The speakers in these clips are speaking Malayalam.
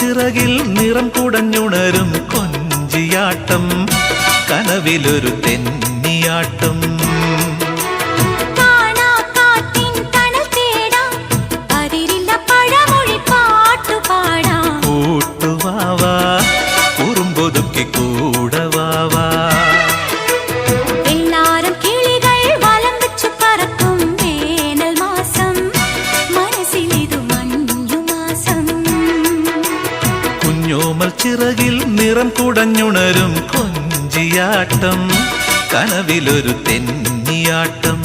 ചിറകിൽ നിറം കുടഞ്ഞുണരും കൊഞ്ചിയാട്ടം കനവിലൊരു തെന്നിയാട്ടം കൂട്ടുവാവാ കുറുമ്പൊതുക്കി കൂടവാവാ ചിറകിൽ നിറം കുടഞ്ഞുണരും കൊഞ്ചിയാട്ടം കനവിലൊരു തെന്നിയാട്ടം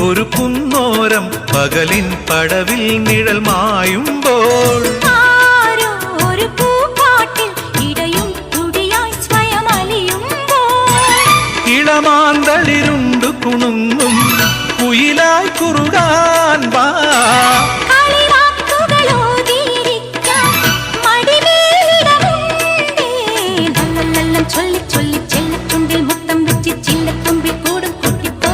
ഒരു കുന്നോരം പകലിൻ പടവിൽ നിഴൽ മായുമ്പോൾ ഒരു പൂപ്പാട്ടിൽ ഇടയും തുടിയായി സ്വയമലിയുമ്പോൾ ഇളമാന്തളിരുണ്ടു കുണുങ്ങും കുയിലായി കുറുകാൻ വാ ചൊല്ലി ചൊല്ലി ചെല്ലത്തുമ്പിൽ മുത്തം വെച്ച് ചില്ലത്തുമ്പിൽ കൂടും കൂട്ടിപ്പോ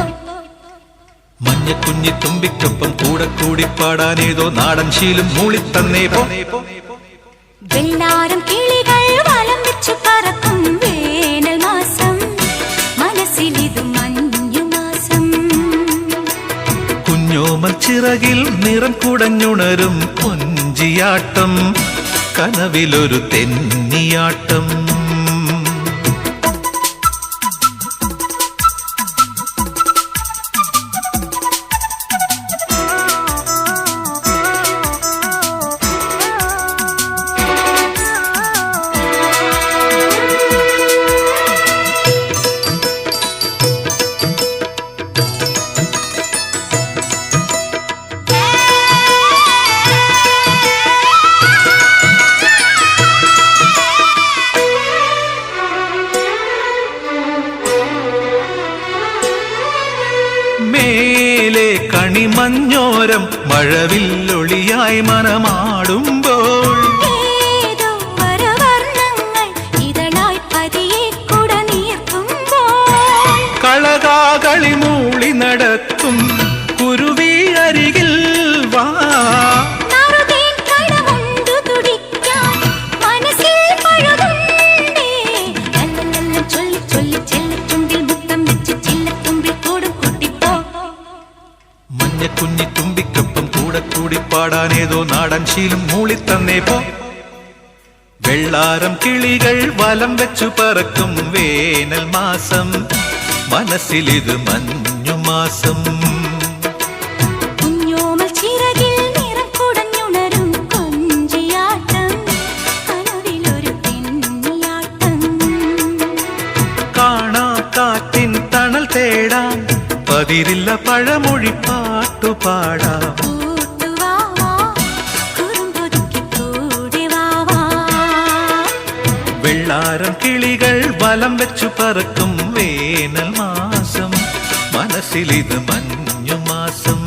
മഞ്ഞക്കുഞ്ഞി തുമ്പിക്കൊപ്പം കൂടെ കൂടി പാടാനേതോ നാടൻ ശീലം മൂളിത്തന്നേ പോ വെള്ളാരം കിളികൾ വലം വെച്ചു പറക്കും വേനൽ മാസം മനസ്സിലിതു മഞ്ഞുമാസം കുഞ്ഞോമൽ ചിറകിൽ നിറം കുടഞ്ഞുണരും കൊഞ്ചിയാട്ടം കനവിലൊരു തെന്നിയാട്ടം മേലെ കണിമഞ്ഞോരം മഴവില്ലൊളിയായി മനമാടുമ്പോൾ കളകാകളി മൂളി നടക്കും കുരുവി അരികിൽ വാ കുഞ്ഞി തുമ്പിക്കൊപ്പം കൂടെ കൂടി പാടാനേതോ നാടൻ ശീലം മൂളിത്തന്നേ പോ വെള്ളാരം കിളികൾ വലം വെച്ചു പറക്കും വേനൽ മാസം മനസ്സിലിത് മഞ്ഞുമാസം കുഞ്ഞോമൽ ചിറകിൽ നിറം കുടഞ്ഞുണരും കൊഞ്ചിയാട്ടം കനവിലൊരു തെന്നിയാട്ടം കാണാ കാറ്റിൻ തണൽ തേടാൻ പതിരില്ല പഴമൊഴി പാട്ടുപാടാം വെള്ളാരം കിളികൾ വലം വെച്ചു പറക്കും വേനൽ മാസം മനസ്സിലിത് മഞ്ഞുമാസം